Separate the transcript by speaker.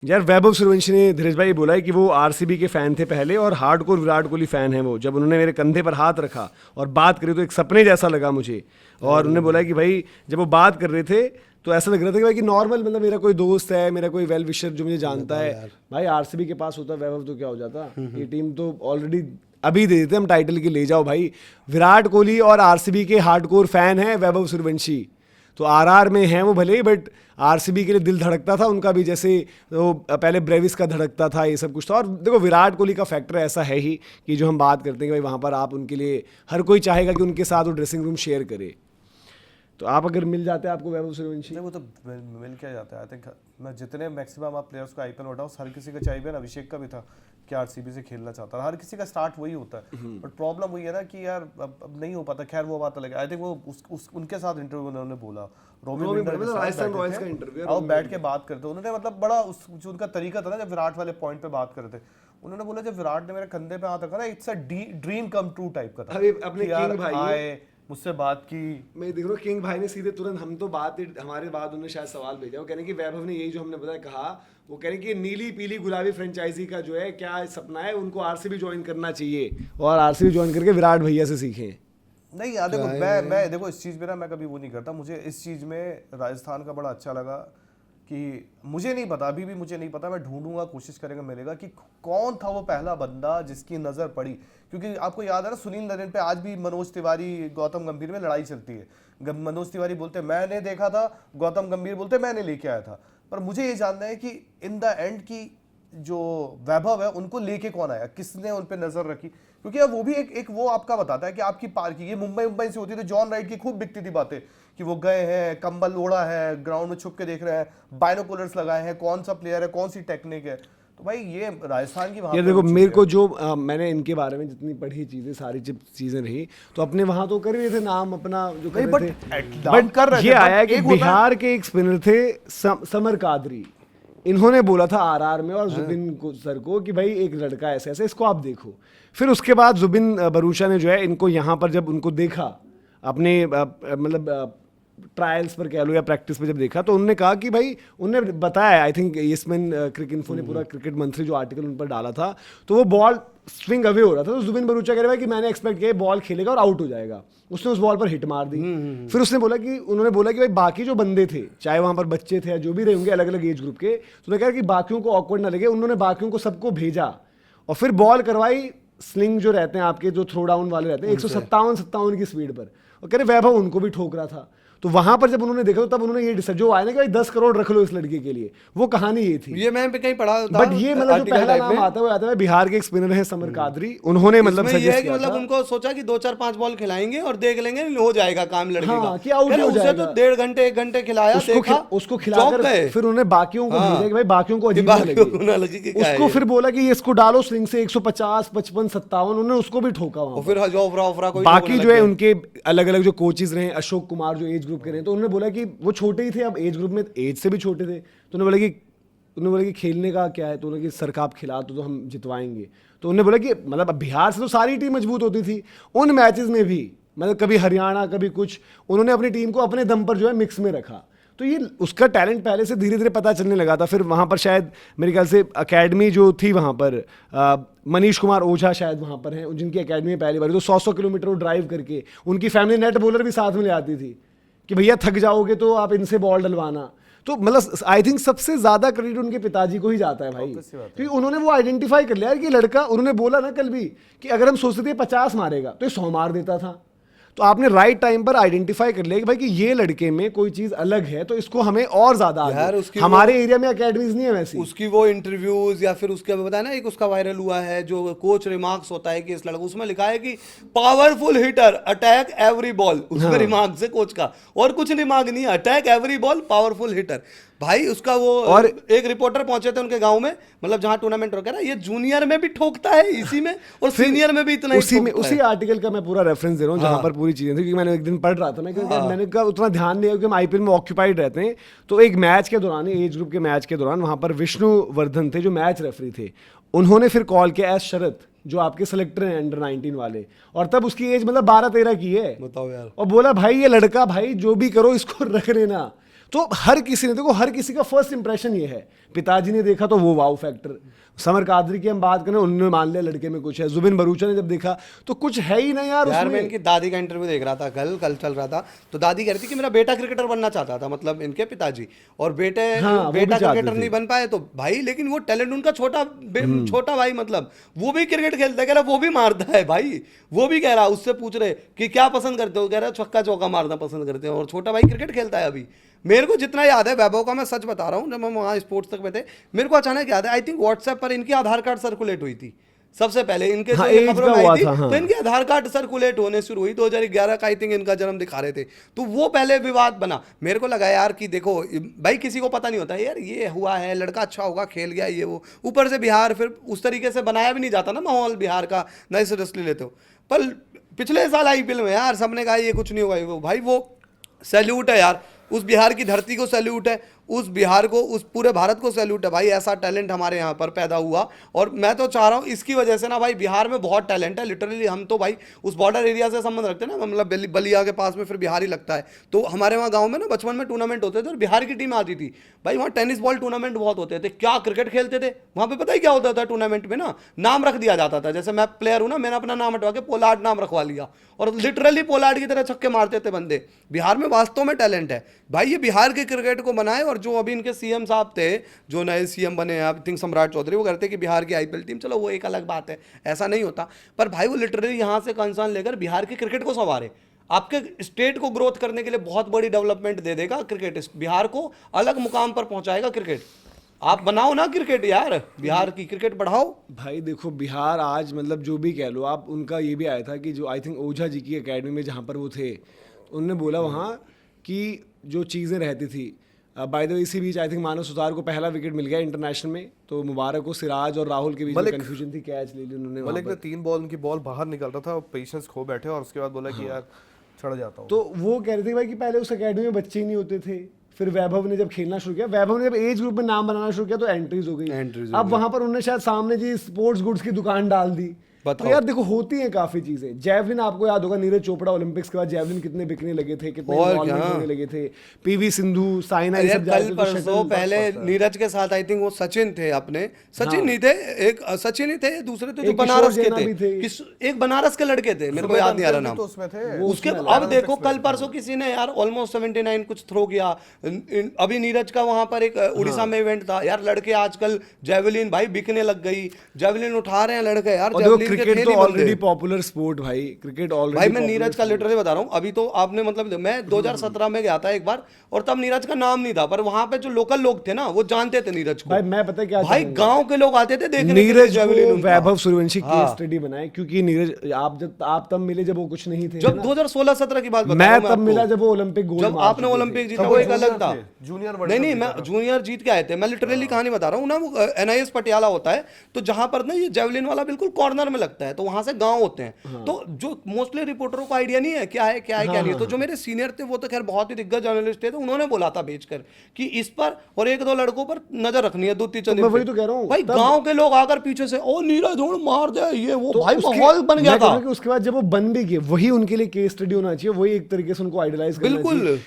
Speaker 1: यार वैभव सूर्यवंशी ने धीरज भाई बोला है कि वो आरसीबी के फैन थे पहले और हार्डकोर विराट कोहली फैन है वो। जब उन्होंने मेरे कंधे पर हाथ रखा और बात करी तो एक सपने जैसा लगा मुझे। और उन्होंने बोला कि भाई जब वो बात कर रहे थे तो ऐसा लग रहा था कि भाई कि नॉर्मल मतलब मेरा कोई दोस्त है, मेरा कोई वेल विशर जो मुझे जानता है। भाई आरसीबी के पास होता वैभव तो क्या हो जाता, ये टीम तो ऑलरेडी अभी दे देते हम टाइटल की, ले जाओ भाई। विराट कोहली और आरसीबी के हार्डकोर फैन है वैभव सूर्यवंशी। तो आरआर में हैं वो भले ही, बट आरसीबी के लिए दिल धड़कता था उनका भी, जैसे वो पहले ब्रेविस का धड़कता था, ये सब कुछ था। और देखो विराट कोहली का फैक्टर ऐसा है ही कि जो हम बात करते हैं कि भाई वहाँ पर आप उनके लिए हर कोई चाहेगा कि उनके साथ वो ड्रेसिंग रूम शेयर करे। तो आप अगर मिल जाते हैं आपको वैभव सूर्यवंशी,
Speaker 2: वो तो मिल क्या जाता है। आई थिंक मैं जितने मैक्सिमम आप प्लेयर्स को आईपीएल उठाऊँ, हर किसी का चाहिए, अभिषेक का भी था कि आरसीबी से खेलना चाहता है, हर किसी का स्टार्ट वही होता है। बट प्रॉब्लम वही है ना कि यार अब नहीं हो पाता। खैर वो बात अलग है। आई थिंक वो उनके साथ इंटरव्यू उन्होंने बोला,
Speaker 1: राजस्थान रॉयल्स का इंटरव्यू,
Speaker 2: और बैठ के बात करते उन्होंने मतलब बड़ा जो उनका तरीका था ना, जब विराट वाले पॉइंट पे बात करते उन्होंने बोला जब विराट ने मेरे कंधे पे हाथ रखा ना, it's a dream come true type का था।
Speaker 1: अपने किंग भाई
Speaker 2: आए मुझसे बात की,
Speaker 1: मैं देख रहा हूँ किंग भाई ने सीधे तुरंत, हम तो बात हमारे बाद उन्होंने शायद सवाल भेजा, वो कह रहे हैं कि वैभव ने यही जो हमने बताया कहा, वो कह रहे हैं कि नीली पीली गुलाबी फ्रेंचाइजी का जो है क्या सपना है, उनको आरसीबी ज्वाइन करना चाहिए और आरसीबी ज्वाइन करके विराट भैया से सीखें।
Speaker 2: नहीं यार देखो मैं देखो इस चीज़ में ना मैं कभी वो नहीं करता। मुझे इस चीज़ में राजस्थान का बड़ा अच्छा लगा कि मुझे नहीं पता, अभी भी मुझे नहीं पता, मैं ढूंढूंगा, कोशिश करेंगे, मिलेगा कि कौन था वो पहला बंदा जिसकी नज़र पड़ी। क्योंकि आपको याद है ना सुनील नरेन पे आज भी मनोज तिवारी गौतम गंभीर में लड़ाई चलती है। मनोज तिवारी बोलते मैंने देखा था, गौतम गंभीर बोलते मैंने लेके आया था। पर मुझे ये जानना है कि इन द एंड की जो वैभव है उनको लेके कौन आया, किसने उन पे नजर रखी। क्योंकि अब वो भी एक वो आपका बताता है कि आपकी पार्किंग, ये मुंबई से होती थी, जॉन राइट की खूब बिकती थी बातें कि वो गए हैं, कंबल ओढ़ा है, ग्राउंड में छुप के देख रहे हैं, बाइनोकुलर्स लगाए हैं, कौन सा प्लेयर है, कौन सी टेक्निक है। तो भाई ये राजस्थान की
Speaker 1: यार देखो मेरे को जो मैंने इनके बारे में जितनी पढ़ी चीजें, सारी चीजें रही, तो अपने वहां तो कर रहे थे नाम अपना जो कर रहे थे, बट कर रहे थे। ये आया कि बिहार के एक स्पिनर थे समर कादरी, इन्होंने बोला था आरआर में और जुबिन सर को कि भाई एक लड़का ऐसे ऐसे, इसको आप देखो। फिर उसके बाद जुबिन भरूचा ने जो है इनको यहाँ पर जब उनको देखा अपने मतलब ट्रायल्स पर कह लो या प्रैक्टिस पे जब देखा, तो उन्होंने कहा कि भाई उन्होंने बताया, आई थिंक यस्मिन क्रिक इन्फो ने पूरा क्रिकेट मंथली जो आर्टिकल उन पर डाला था, तो वो बॉल स्विंग अवे हो रहा था, तो जुबिन भरूचा कह रहा है कि मैंने एक्सपेक्ट किया बॉल खेलेगा और आउट हो जाएगा, उसने उस बॉल पर हिट मार दी। फिर उसने बोला कि उन्होंने बोला कि भाई बाकी जो बंदे थे, चाहे वहाँ पर बच्चे थे या जो भी रहे होंगे अलग अलग एज ग्रुप के, तो उन्होंने कहा कि बाकियों को ऑकवर्ड ना लगे, उन्होंने बाकियों को सबको भेजा और फिर बॉल करवाई स्लिंग जो रहते हैं आपके, जो थ्रो डाउन वाले रहते हैं 157 की स्पीड पर, और कह रहे वैभव उनको भी ठोक रहा था। तो वहां पर जब उन्होंने देखा तो तब उन्होंने ये डिसाइड जो आया ना कि भाई 10 करोड़ रख लो इस लड़के के लिए, वो कहानी ये थी।
Speaker 3: ये मैं कहीं पढ़ा था,
Speaker 1: बट ये मतलब जो पहला नाम आता है बिहार के एक स्पिनर है समर कादरी, उन्होंने मतलब
Speaker 3: सजेस्ट किया मतलब उनको सोचा कि 2-4-5 बॉल खिलाएंगे और देख लेंगे हो जाएगा काम लड़के का, कि आउट हो जाएगा। तो 1.5 घंटे 1 घंटे खिलाया,
Speaker 1: उसको खिलाकर फिर उन्होंने बाकियों को भेजा कि भाई बाकियों को अजीब ना लगे, उसको फिर बोला कि इसको डालो स्लिंग से 150 55 57, उन्होंने उसको भी ठोका वहां।
Speaker 3: फिर
Speaker 1: बाकी जो है उनके अलग अलग जो कोचेज रहे, अशोक कुमार जो एज ग्रुप के रहे, तो उन्होंने बोला कि वो छोटे ही थे, अब एज ग्रुप में एज से भी छोटे थे, तो उन्होंने बोला कि खेलने का क्या है, तो उन्होंने कि सर का आप खिला तो हम जितवाएंगे। तो उन्होंने बोला कि मतलब बिहार से तो सारी टीम मजबूत होती थी, उन मैचेस में भी मतलब कभी हरियाणा कभी कुछ, उन्होंने अपनी टीम को अपने दम पर जो है मिक्स में रखा। तो ये उसका टैलेंट पहले से धीरे धीरे पता चलने लगा था। फिर वहाँ पर शायद मेरे ख्याल से अकेडमी जो थी वहाँ पर मनीष कुमार ओझा शायद वहाँ पर हैं, जिनकी अकेडमी में पहली बार तो 100 किलोमीटर वो ड्राइव करके, उनकी फैमिली नेट बॉलर भी साथ में ले आती थी कि भैया थक जाओगे तो आप इनसे बॉल डलवाना। तो मतलब आई थिंक सबसे ज्यादा क्रेडिट उनके पिताजी को ही जाता है भाई, क्योंकि उन्होंने वो आइडेंटिफाई कर लिया कि लड़का, उन्होंने बोला ना कल भी कि अगर हम सोचते थे 50 मारेगा तो ये 100 मार देता था। तो आपने राइट टाइम पर आइडेंटिफाई कर लिया कि भाई कि ये लड़के में कोई चीज अलग है, तो इसको हमें और ज्यादा हमारे एरिया में अकेडमीज नहीं है वैसी।
Speaker 3: उसकी वो इंटरव्यूज या फिर उसके बताया ना, एक उसका वायरल हुआ है जो कोच रिमार्क्स होता है कि इस लड़का, उसमें लिखा है कि powerful hitter, attack every ball, उसमें रिमार्क से कोच का, और कुछ रिमार्क नहीं है, attack every ball powerful hitter. भाई उसका वो, और एक रिपोर्टर पहुंचे थे उनके गांव में, मतलब जहां टूर्नामेंट हो, कह रहा ये जूनियर में भी ठोकता है इसी में और सीनियर में भी इतना ही ठोकता है।
Speaker 1: उसी आर्टिकल का मैं पूरा रेफरेंस दे रहा हूँ जहां पर पूरी चीजें थी, क्योंकि मैंने एक दिन पढ़ रहा था, मैंने कहा उतना ध्यान नहीं है क्योंकि हम आईपीएल में ऑक्यूपाइड रहते हैं। तो एक मैच के दौरान, एज ग्रुप के मैच के दौरान, वहां पर विष्णुवर्धन थे जो मैच रेफरी थे, उन्होंने फिर कॉल किया एस शरद जो आपके सेलेक्टर हैं अंडर 19 वाले, और तब उसकी एज मतलब 12-13 की है,
Speaker 3: बताओ यार,
Speaker 1: और बोला भाई ये लड़का, भाई जो भी करो इसको रख लेना। तो हर किसी ने देखो, हर किसी का फर्स्ट इंप्रेशन ये है, पिताजी ने देखा तो वो वाव फैक्टर, समर कादरी की हम बात करें उन्होंने मान लिया लड़के में कुछ है, जुबिन भरूचा ने जब देखा तो कुछ है ही नहीं यार
Speaker 3: मैं
Speaker 1: उसमें।
Speaker 3: इनकी दादी का इंटरव्यू देख रहा था, कल चल रहा था, तो दादी कह रही थी कि मेरा बेटा क्रिकेटर बनना चाहता था, मतलब इनके पिताजी, और बेटा क्रिकेटर नहीं बन पाए, तो भाई लेकिन वो टैलेंट उनका छोटा भाई, मतलब वो भी क्रिकेट खेलता है, कह रहा वो भी मारता है भाई, वो भी कह रहा, उससे पूछ रहे कि क्या पसंद करते हो, कह रहा छक्का चौका मारना पसंद करते हो, और छोटा भाई क्रिकेट खेलता है अभी। मेरे को जितना याद है वैभव का, मैं सच बता रहा हूँ, जब हम वहाँ स्पोर्ट्स तक में थे, मेरे को अचानक याद है, आई थिंक व्हाट्सएप पर इनकी आधार कार्ड सर्कुलेट हुई थी सबसे पहले, इनके
Speaker 1: हाँ,
Speaker 3: जो ये खबरों में आई थी,
Speaker 1: हाँ।
Speaker 3: तो इनके आधार कार्ड सर्कुलेट होने शुरू हुई 2011 का, आई थिंक इनका जन्म दिखा रहे थे, तो वो पहले विवाद बना। मेरे को लगा यार कि देखो भाई किसी को पता नहीं होता यार, ये हुआ है, लड़का अच्छा होगा, खेल गया, ये वो, ऊपर से बिहार फिर उस तरीके से बनाया भी नहीं जाता ना माहौल बिहार का, नए सीरियसली लेते हो। पर पिछले साल आईपीएल में यार सबने कहा ये कुछ नहीं हुआ, वो भाई वो सैल्यूट है यार, उस बिहार की धरती को सैल्यूट है, उस बिहार को, उस पूरे भारत को सैल्यूट है भाई, ऐसा टैलेंट हमारे यहाँ पर पैदा हुआ। और मैं तो चाह रहा हूँ इसकी वजह से ना भाई, बिहार में बहुत टैलेंट है लिटरली, हम तो भाई उस बॉर्डर एरिया से संबंध रखते हैं ना, मतलब बलिया के पास में फिर बिहार ही लगता है, तो हमारे वहाँ गाँव में ना बचपन में टूर्नामेंट होते थे और बिहार की टीम आती थी भाई, वहाँ टेनिस बॉल टूर्नामेंट बहुत होते थे, क्या क्रिकेट खेलते थे वहाँ पे, पता ही क्या होता था टूर्नामेंट में ना, नाम रख दिया जाता था, जैसे मैं प्लेयर हूँ ना, मैंने अपना नाम हटवा के पोलार्ड नाम रखवा लिया, और लिटरली पोलार्ड की तरह छक्के मारते थे बंदे। बिहार में वास्तव में टैलेंट है भाई, ये बिहार के क्रिकेट को बनाए। और जो अभी इनके सीएम साहब थे, जो नए सीएम बने हैं, आई थिंक सम्राट चौधरी, वो करते कि बिहार की आईपीएल टीम, चलो वो एक अलग बात है, ऐसा नहीं होता, पर भाई वो लिटरली यहाँ से कंसर्न लेकर बिहार के क्रिकेट को संवारे, आपके स्टेट को ग्रोथ करने के लिए बहुत बड़ी डेवलपमेंट दे देगा क्रिकेट, बिहार को अलग मुकाम पर पहुंचाएगा क्रिकेट। आप बनाओ ना क्रिकेट यार, बिहार की क्रिकेट बढ़ाओ।
Speaker 1: भाई देखो बिहार आज मतलब जो भी कह लो आप, उनका ये भी आया था कि जो आई थिंक ओझा जी की एकेडमी में जहाँ पर वो थे, उन्होंने बोला वहाँ कि जो चीज़ें रहती थी, बाय द वे इसी बीच आई थिंक मानव सुतार को पहला विकेट मिल गया इंटरनेशनल में, तो मुबारक को सिराज और राहुल के बीच में कंफ्यूजन थी, कैच ले ली उन्होंने,
Speaker 2: मलिक ने 3 बॉल उनकी बॉल बाहर निकल रहा था, पेशेंस खो बैठे और उसके बाद बोला कि यार चढ़ जाता हूँ।
Speaker 1: तो वो कह रहे थे भाई कि पहले उस एकेडमी में बच्चे ही नहीं होते थे, फिर वैभव ने जब खेलना शुरू किया, वैभव ने जब एज ग्रुप में नाम बनाना शुरू किया तो एंट्रीज हो गई, अब वहां पर उन्होंने शायद सामने जी स्पोर्ट्स गुड्स की दुकान डाल दी। तो यार देखो होती हैं काफी चीजें। जेवलिन आपको याद होगा, नीरज चोपड़ा ओलंपिक्स के बाद जेवलिन कितने बिकने लगे थे, कितने इन्वॉल्वमेंट होने लगे थे, पीवी सिंधु, साइना, ये सब
Speaker 3: कल परसों पहले नीरज के साथ आई थिंक वो सचिन थे अपने, सचिन नहीं थे, एक सचिन ही थे, दूसरे थे जो बनारस के थे, एक बनारस के लड़के थे, मेरे को याद नहीं आ रहा नाम उसके। अब देखो कल परसों किसी ने यार ऑलमोस्ट 79 कुछ थ्रो किया, अभी नीरज का वहां पर एक उड़ीसा में इवेंट था यार, लड़के आजकल जेवलिन भाई बिकने लग गई, जेवलिन उठा रहे हैं लड़के यार,
Speaker 1: क्रिकेट तो ऑलरेडी पॉपुलर स्पोर्ट भाई, क्रिकेट ऑलरेडी
Speaker 3: भाई मैं नीरज का लिटरली बता रहा हूँ, अभी तो आपने मतलब मैं 2017 में गया था एक बार, और तब नीरज का नाम नहीं था, पर वहां पे जो लोकल लोग थे ना वो जानते थे नीरज को।
Speaker 1: भाई मैं पता क्या
Speaker 3: भाई गांव के लोग आते थे देखने,
Speaker 1: नीरज को वैभव सूर्यवंशी केस स्टडी बनाए, क्योंकि नीरज आप तब मिले जब वो कुछ नहीं थे,
Speaker 3: जब 2016-17 की बात बता
Speaker 1: मैं तब मिला जब वो ओलंपिक गोल्ड,
Speaker 3: जब आपने ओलंपिक जीता वो एक अलग था, जूनियर नहीं मैं जूनियर जीत के आए थे, मैं लिटरली कहानी बता रहा हूँ ना, वो NIS पटियाला होता है, तो जहां पर ना ये जेवलिन वाला बिल्कुल कॉर्नर में लगता है, तो वहां से गांव होते हैं, तो जो मोस्टली रिपोर्टरों को आइडिया नहीं है क्या है क्या नहीं है, तो जो मेरे सीनियर थे वो तो खैर बहुत ही दिग्गज जर्नलिस्ट थे, तो उन्होंने बोला था भेजकर कि इस पर और 1-2 लड़कों पर नजर रखनी है, दूती चंद,
Speaker 1: मैं वही तो कह रहा हूं
Speaker 3: भाई गांव के लोग आकर पीछे से ओ नीरज मार दे ये वो, भाई माहौल बन गया था।
Speaker 1: उसके बाद जब वो बन भी गए, वही उनके लिए केस स्टडी होना चाहिए, वही एक तरीके से उनको आइडलाइज करना चाहिए।
Speaker 3: बिल्कुल